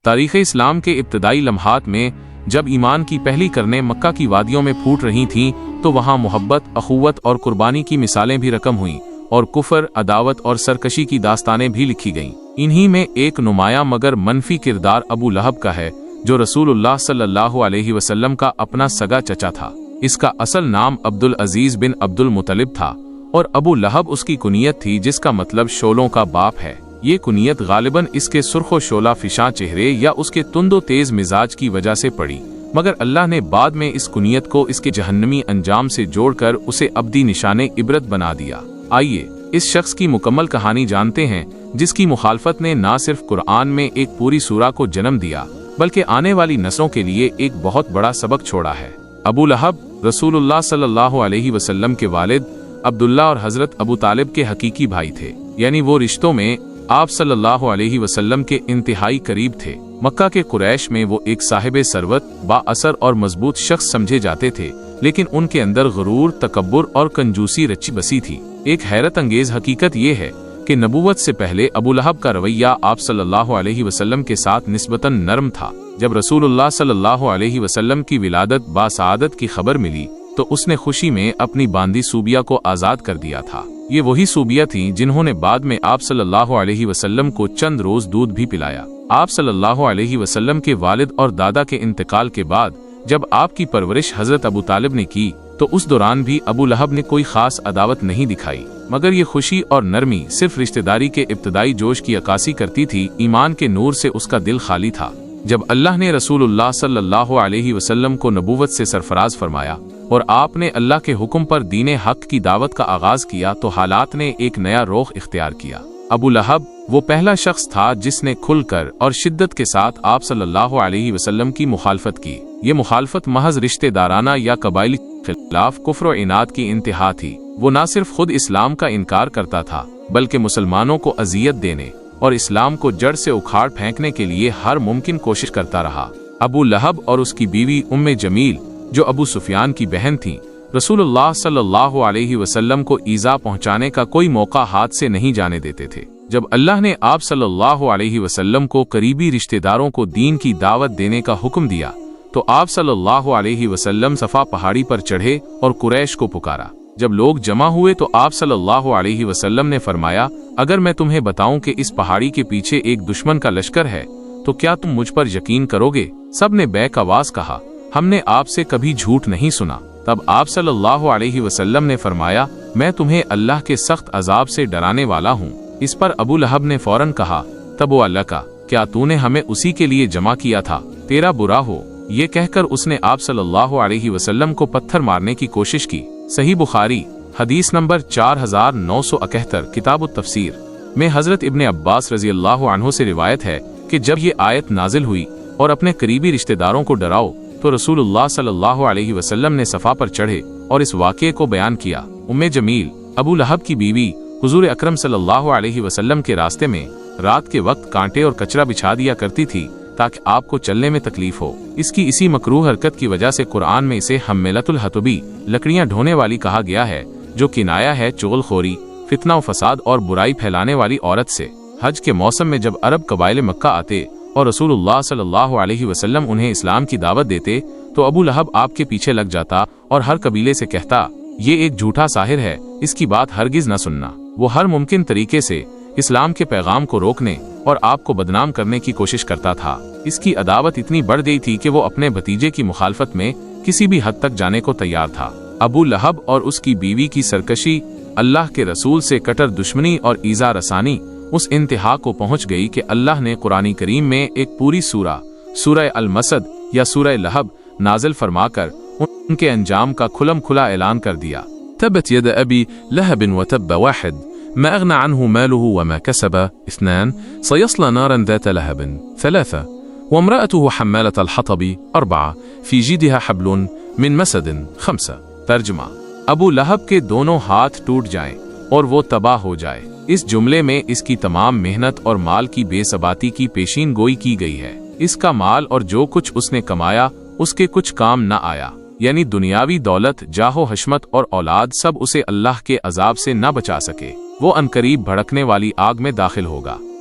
تاریخ اسلام کے ابتدائی لمحات میں جب ایمان کی پہلی کرنیں مکہ کی وادیوں میں پھوٹ رہی تھیں تو وہاں محبت، اخوت اور قربانی کی مثالیں بھی رقم ہوئیں اور کفر، عداوت اور سرکشی کی داستانیں بھی لکھی گئیں۔ انہی میں ایک نمایاں مگر منفی کردار ابو لہب کا ہے جو رسول اللہ صلی اللہ علیہ وسلم کا اپنا سگا چچا تھا۔ اس کا اصل نام عبد العزیز بن عبد المطلب تھا اور ابو لہب اس کی کنیت تھی جس کا مطلب شولوں کا باپ ہے۔ یہ کنیت غالباً اس کے سرخ و شعلہ فشاں چہرے یا اس کے تند و تیز مزاج کی وجہ سے پڑی، مگر اللہ نے بعد میں اس کنیت کو اس کے جہنمی انجام سے جوڑ کر اسے ابدی نشان عبرت بنا دیا۔ آئیے اس شخص کی مکمل کہانی جانتے ہیں جس کی مخالفت نے نہ صرف قرآن میں ایک پوری سورہ کو جنم دیا بلکہ آنے والی نسلوں کے لیے ایک بہت بڑا سبق چھوڑا ہے۔ ابو لہب رسول اللہ صلی اللہ علیہ وسلم کے والد عبداللہ اور حضرت ابو طالب کے حقیقی بھائی تھے، یعنی وہ رشتوں میں آپ صلی اللہ علیہ وسلم کے انتہائی قریب تھے۔ مکہ کے قریش میں وہ ایک صاحب ثروت، با اثر اور مضبوط شخص سمجھے جاتے تھے، لیکن ان کے اندر غرور، تکبر اور کنجوسی رچی بسی تھی۔ ایک حیرت انگیز حقیقت یہ ہے کہ نبوت سے پہلے ابو لہب کا رویہ آپ صلی اللہ علیہ وسلم کے ساتھ نسبتاً نرم تھا۔ جب رسول اللہ صلی اللہ علیہ وسلم کی ولادت باسعادت کی خبر ملی تو اس نے خوشی میں اپنی باندھی صوبیہ کو آزاد کر دیا تھا۔ یہ وہی صوبیہ تھیں جنہوں نے بعد میں آپ صلی اللہ علیہ وسلم کو چند روز دودھ بھی پلایا۔ آپ صلی اللہ علیہ وسلم کے والد اور دادا کے انتقال کے بعد جب آپ کی پرورش حضرت ابو طالب نے کی تو اس دوران بھی ابو لہب نے کوئی خاص عداوت نہیں دکھائی، مگر یہ خوشی اور نرمی صرف رشتہ داری کے ابتدائی جوش کی عکاسی کرتی تھی، ایمان کے نور سے اس کا دل خالی تھا۔ جب اللہ نے رسول اللہ صلی اللہ علیہ وسلم کو نبوت سے سرفراز فرمایا اور آپ نے اللہ کے حکم پر دین حق کی دعوت کا آغاز کیا تو حالات نے ایک نیا رخ اختیار کیا۔ ابو لہب وہ پہلا شخص تھا جس نے کھل کر اور شدت کے ساتھ آپ صلی اللہ علیہ وسلم کی مخالفت کی۔ یہ مخالفت محض رشتہ دارانہ یا قبائلی خلاف کفر و عناد کی انتہا تھی۔ وہ نہ صرف خود اسلام کا انکار کرتا تھا بلکہ مسلمانوں کو اذیت دینے اور اسلام کو جڑ سے اکھاڑ پھینکنے کے لیے ہر ممکن کوشش کرتا رہا۔ ابو لہب اور اس کی بیوی ام جمیل جو ابو سفیان کی بہن تھیں، رسول اللہ صلی اللہ علیہ وسلم کو ایذا پہنچانے کا کوئی موقع ہاتھ سے نہیں جانے دیتے تھے۔ جب اللہ نے آپ صلی اللہ علیہ وسلم کو قریبی رشتہ داروں کو دین کی دعوت دینے کا حکم دیا تو آپ صلی اللہ علیہ وسلم صفا پہاڑی پر چڑھے اور قریش کو پکارا۔ جب لوگ جمع ہوئے تو آپ صلی اللہ علیہ وسلم نے فرمایا، اگر میں تمہیں بتاؤں کہ اس پہاڑی کے پیچھے ایک دشمن کا لشکر ہے تو کیا تم مجھ پر یقین کرو گے؟ سب نے بیک آواز کہا، ہم نے آپ سے کبھی جھوٹ نہیں سنا۔ تب آپ صلی اللہ علیہ وسلم نے فرمایا، میں تمہیں اللہ کے سخت عذاب سے ڈرانے والا ہوں۔ اس پر ابو لہب نے فوراً کہا، تب و اللہ کا، کیا تو نے ہمیں اسی کے لیے جمع کیا تھا؟ تیرا برا ہو۔ یہ کہہ کر اس نے آپ صلی اللہ علیہ وسلم کو پتھر مارنے کی کوشش کی۔ صحیح بخاری حدیث نمبر 4971 کتاب التفسیر میں حضرت ابن عباس رضی اللہ عنہ سے روایت ہے کہ جب یہ آیت نازل ہوئی اور اپنے قریبی رشتہ داروں کو ڈراؤ تو رسول اللہ صلی اللہ علیہ وسلم نے صفا پر چڑھے اور اس واقعے کو بیان کیا۔ ام جمیل ابو لہب کی بیوی حضور اکرم صلی اللہ علیہ وسلم کے راستے میں رات کے وقت کانٹے اور کچرا بچھا دیا کرتی تھی تاکہ آپ کو چلنے میں تکلیف ہو۔ اس کی اسی مکروہ حرکت کی وجہ سے قرآن میں اسے حملۃ الحطبی، لکڑیاں ڈھونے والی کہا گیا ہے، جو کنایہ ہے چغل خوری، فتنہ و فساد اور برائی پھیلانے والی عورت سے۔ حج کے موسم میں جب عرب قبائل مکہ آتے اور رسول اللہ صلی اللہ علیہ وسلم انہیں اسلام کی دعوت دیتے تو ابو لہب آپ کے پیچھے لگ جاتا اور ہر قبیلے سے کہتا، یہ ایک جھوٹا ساحر ہے، اس کی بات ہرگز نہ سننا۔ وہ ہر ممکن طریقے سے اسلام کے پیغام کو روکنے اور آپ کو بدنام کرنے کی کوشش کرتا تھا۔ اس کی عداوت اتنی بڑھ گئی تھی کہ وہ اپنے بھتیجے کی مخالفت میں کسی بھی حد تک جانے کو تیار تھا۔ ابو لہب اور اس کی بیوی کی سرکشی، اللہ کے رسول سے کٹر دشمنی اور ایذا رسانی اس انتہا کو پہنچ گئی کہ اللہ نے قرآن کریم میں ایک پوری سورہ المسد یا سورہ لہب نازل فرما کر ان کے انجام کا کھلم کھلا اعلان کر دیا۔ تبت ید ابی لہب وتب واحد ما اغنى عنه ماله وما كسب 2 سيصلى نارا ذات لهب 3 وامرأته حمالة الحطب 4 في جيدها حبل من مسد 5۔ ترجمہ، ابو لہب کے دونوں ہاتھ ٹوٹ جائیں اور وہ تباہ ہو جائے۔ اس جملے میں اس کی تمام محنت اور مال کی بے ثباتی کی پیشین گوئی کی گئی ہے۔ اس کا مال اور جو کچھ اس نے کمایا اس کے کچھ کام نہ آیا، یعنی دنیاوی دولت، جاہ و حشمت اور اولاد سب اسے اللہ کے عذاب سے نہ بچا سکے۔ وہ عنقریب بھڑکنے والی آگ میں داخل ہوگا۔